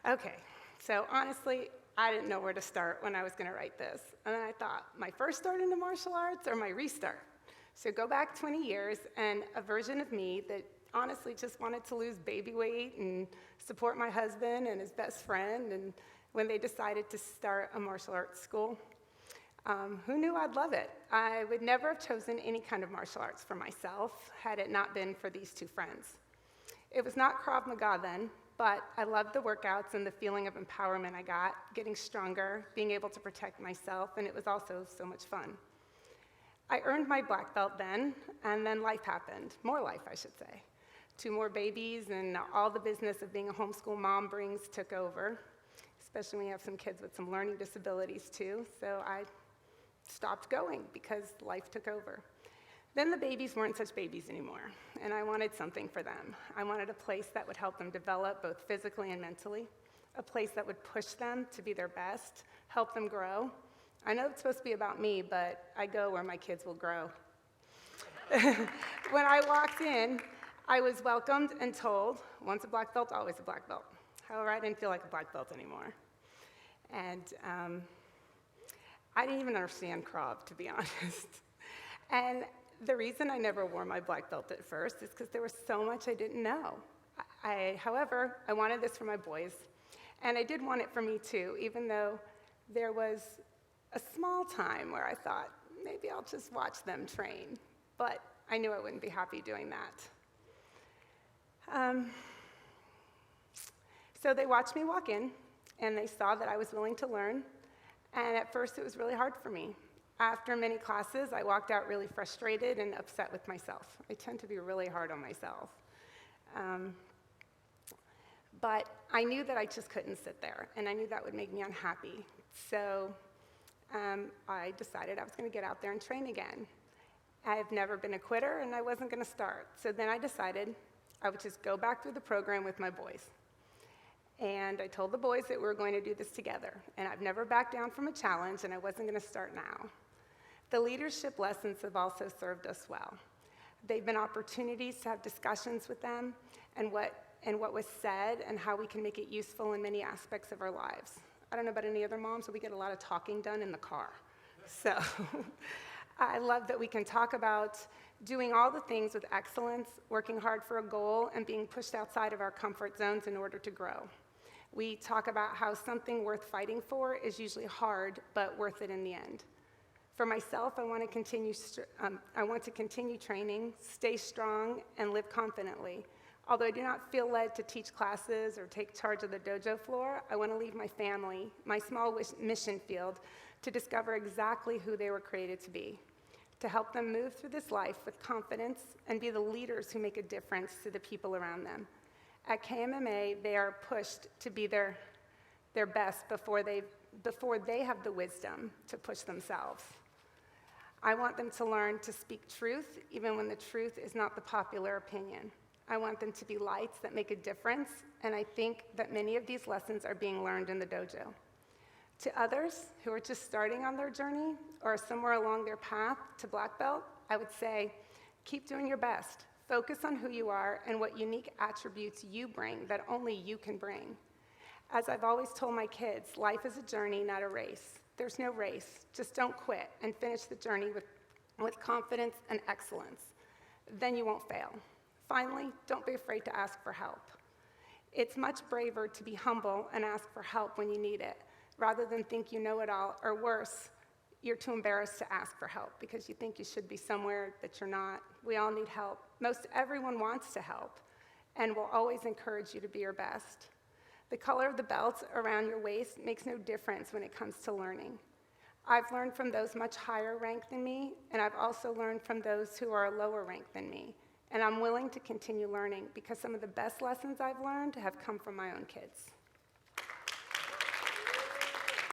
Okay, so honestly, I didn't know where to start when I was going to write this. And then I thought, my first start into martial arts or my restart? So go back 20 years, and a version of me that honestly just wanted to lose baby weight and support my husband and his best friend, and when they decided to start a martial arts school. Who knew I'd love it? I would never have chosen any kind of martial arts for myself had it not been for these two friends. It was not Krav Maga then, but I loved the workouts and the feeling of empowerment I got, getting stronger, being able to protect myself, and it was also so much fun. I earned my black belt then, and then life happened. More life, I should say. 2 more babies, and all the business of being a homeschool mom brings took over, especially when you have some kids with some learning disabilities too, so I stopped going because life took over. Then the babies weren't such babies anymore, and I wanted something for them. I wanted a place that would help them develop both physically and mentally, a place that would push them to be their best, help them grow. I know it's supposed to be about me, but I go where my kids will grow. When I walked in, I was welcomed and told, once a black belt, always a black belt. However, I didn't feel like a black belt anymore. And I didn't even understand Krav, to be honest. And the reason I never wore my black belt at first is because there was so much I didn't know. However, I wanted this for my boys, and I did want it for me too, even though there was a small time where I thought, maybe I'll just watch them train, but I knew I wouldn't be happy doing that. So they watched me walk in, and they saw that I was willing to learn, and at first it was really hard for me. After many classes, I walked out really frustrated and upset with myself. I tend to be really hard on myself. But I knew that I just couldn't sit there, and I knew that would make me unhappy. So I decided I was going to get out there and train again. I've never been a quitter, and I wasn't going to start. So then I decided I would just go back through the program with my boys. And I told the boys that we were going to do this together. And I've never backed down from a challenge, and I wasn't going to start now. The leadership lessons have also served us well. They've been opportunities to have discussions with them and what was said and how we can make it useful in many aspects of our lives. I don't know about any other moms, but we get a lot of talking done in the car. So I love that we can talk about doing all the things with excellence, working hard for a goal, and being pushed outside of our comfort zones in order to grow. We talk about how something worth fighting for is usually hard, but worth it in the end. For myself, I want to continue training, stay strong, and live confidently. Although I do not feel led to teach classes or take charge of the dojo floor, I want to leave my family, my small mission field, to discover exactly who they were created to be, to help them move through this life with confidence and be the leaders who make a difference to the people around them. At KMMA, they are pushed to be their best before they have the wisdom to push themselves. I want them to learn to speak truth, even when the truth is not the popular opinion. I want them to be lights that make a difference, and I think that many of these lessons are being learned in the dojo. To others who are just starting on their journey or somewhere along their path to black belt, I would say, keep doing your best. Focus on who you are and what unique attributes you bring that only you can bring. As I've always told my kids, life is a journey, not a race. There's no race. Just don't quit and finish the journey with confidence and excellence. Then you won't fail. Finally, don't be afraid to ask for help. It's much braver to be humble and ask for help when you need it, rather than think you know it all, or worse, you're too embarrassed to ask for help because you think you should be somewhere that you're not. We all need help. Most everyone wants to help and will always encourage you to be your best. The color of the belt around your waist makes no difference when it comes to learning. I've learned from those much higher ranked than me, and I've also learned from those who are lower ranked than me. And I'm willing to continue learning because some of the best lessons I've learned have come from my own kids.